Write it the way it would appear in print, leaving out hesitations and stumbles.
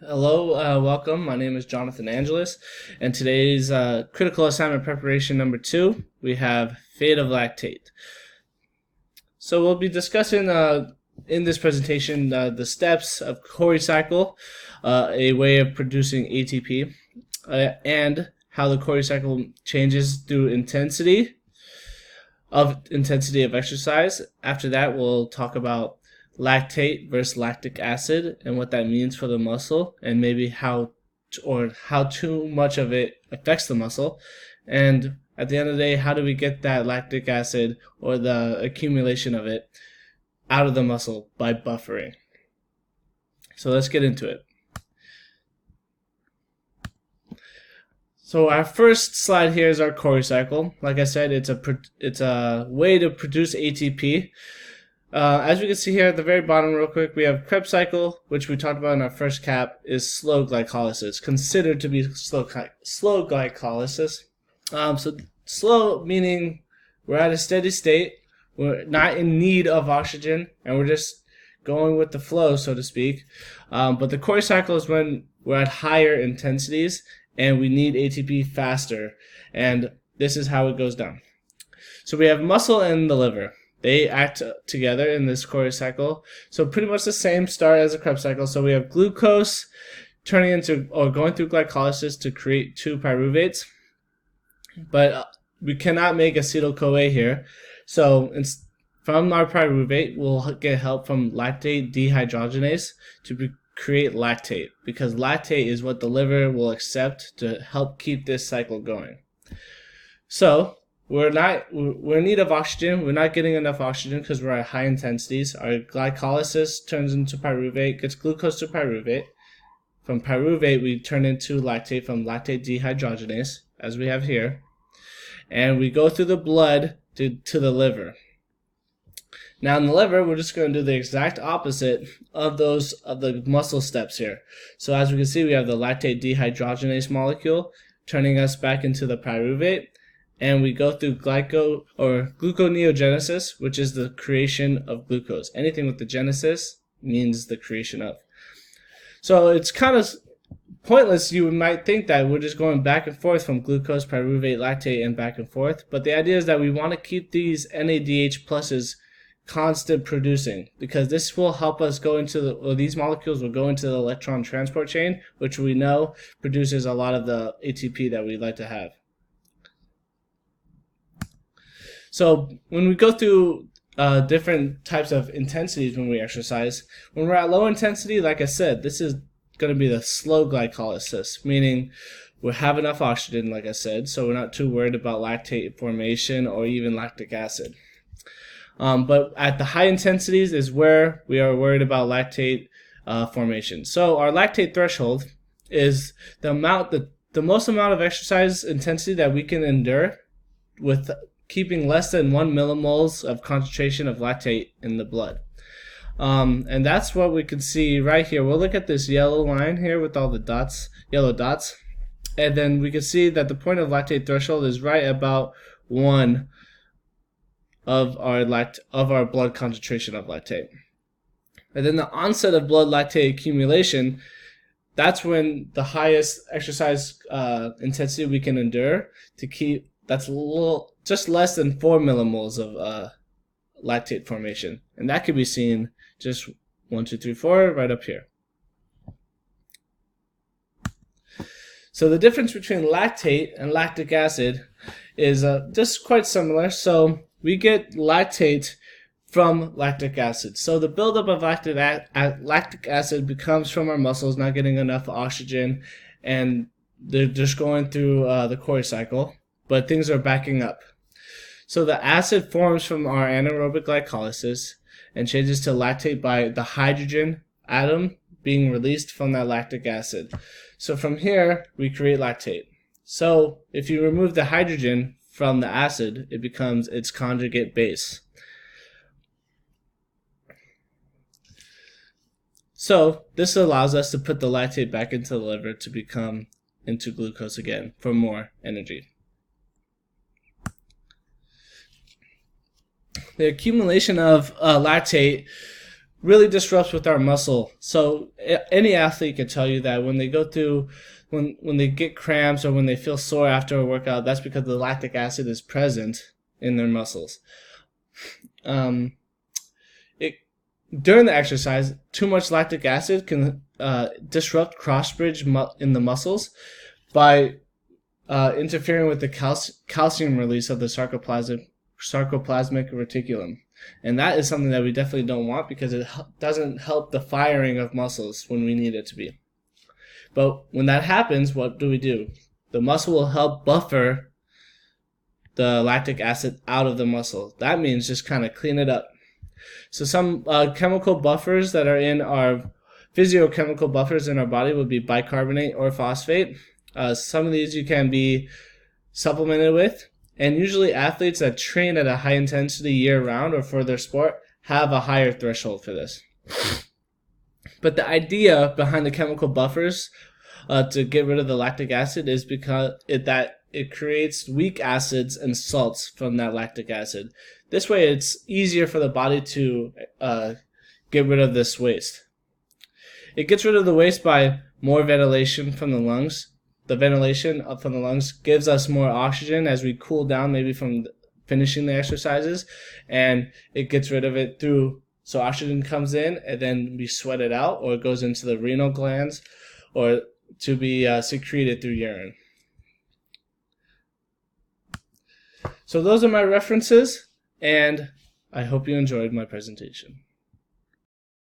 Hello, welcome. My name is Jonathan Angelis, and today's critical assignment preparation number 2, we have fate of lactate. So we'll be discussing in this presentation the steps of Cori cycle, a way of producing ATP, and how the Cori cycle changes through intensity of exercise. After that, we'll talk about lactate versus lactic acid and what that means for the muscle, and maybe how too much of it affects the muscle. And at the end of the day, how do we get that lactic acid or the accumulation of it out of the muscle by buffering? So let's get into it. So our first slide here is our Cori cycle. Like I said, it's a way to produce ATP. As we can see here at the very bottom real quick, we have Krebs cycle, which we talked about in our first cap, is slow glycolysis, considered to be slow glycolysis. So slow meaning we're at a steady state, we're not in need of oxygen, and we're just going with the flow, so to speak. But the Cori cycle is when we're at higher intensities and we need ATP faster, and this is how it goes down. So we have muscle and the liver. They act together in this Cori cycle. So pretty much the same start as the Krebs cycle. So we have glucose turning into or going through glycolysis to create 2 pyruvates. But we cannot make acetyl-CoA here. So from our pyruvate, we'll get help from lactate dehydrogenase to create lactate, because lactate is what the liver will accept to help keep this cycle going. So we're in need of oxygen. We're not getting enough oxygen because we're at high intensities. Our glycolysis turns into pyruvate, gets glucose to pyruvate. From pyruvate, we turn into lactate from lactate dehydrogenase, as we have here. And we go through the blood to the liver. Now in the liver, we're just going to do the exact opposite of the muscle steps here. So as we can see, we have the lactate dehydrogenase molecule turning us back into the pyruvate. And we go through gluconeogenesis, which is the creation of glucose. Anything with the genesis means the creation of. So it's kind of pointless. You might think that we're just going back and forth from glucose, pyruvate, lactate, and back and forth. But the idea is that we want to keep these NADH pluses constant producing, because this will help us go into these molecules will go into the electron transport chain, which we know produces a lot of the ATP that we'd like to have. So when we go through different types of intensities when we exercise, when we're at low intensity, like I said, this is going to be the slow glycolysis, meaning we have enough oxygen, like I said, so we're not too worried about lactate formation or even lactic acid. But at the high intensities is where we are worried about lactate formation. So our lactate threshold is the most amount of exercise intensity that we can endure with keeping less than 1 millimoles of concentration of lactate in the blood. And that's what we can see right here. We'll look at this yellow line here with all the dots, yellow dots, and then we can see that the point of lactate threshold is right about 1 of our blood concentration of lactate. And then the onset of blood lactate accumulation, that's when the highest exercise intensity we can endure to keep, that's just less than 4 millimoles of lactate formation. And that can be seen just 1, 2, 3, 4 right up here. So the difference between lactate and lactic acid is just quite similar. So we get lactate from lactic acid. So the buildup of lactic acid becomes from our muscles not getting enough oxygen, and they're just going through the Cori cycle, but things are backing up. So the acid forms from our anaerobic glycolysis and changes to lactate by the hydrogen atom being released from that lactic acid. So from here, we create lactate. So if you remove the hydrogen from the acid, it becomes its conjugate base. So this allows us to put the lactate back into the liver to become into glucose again for more energy. The accumulation of lactate really disrupts with our muscle. So any athlete can tell you that when they go through, when they get cramps or when they feel sore after a workout, that's because the lactic acid is present in their muscles. During the exercise, too much lactic acid can disrupt cross bridge in the muscles by interfering with the calcium release of the sarcoplasmic reticulum. And that is something that we definitely don't want because it doesn't help the firing of muscles when we need it to be. But when that happens, what do? The muscle will help buffer the lactic acid out of the muscle. That means just kind of clean it up. So some chemical buffers that are in our physiochemical buffers in our body would be bicarbonate or phosphate. Some of these you can be supplemented with. And usually athletes that train at a high intensity year-round or for their sport have a higher threshold for this. But the idea behind the chemical buffers to get rid of the lactic acid is because it creates weak acids and salts from that lactic acid. This way it's easier for the body to get rid of this waste. It gets rid of the waste by more ventilation from the lungs. The ventilation up from the lungs gives us more oxygen as we cool down, maybe from finishing the exercises, and it gets rid of it through, so oxygen comes in and then we sweat it out, or it goes into the renal glands, or to be secreted through urine. So those are my references, and I hope you enjoyed my presentation.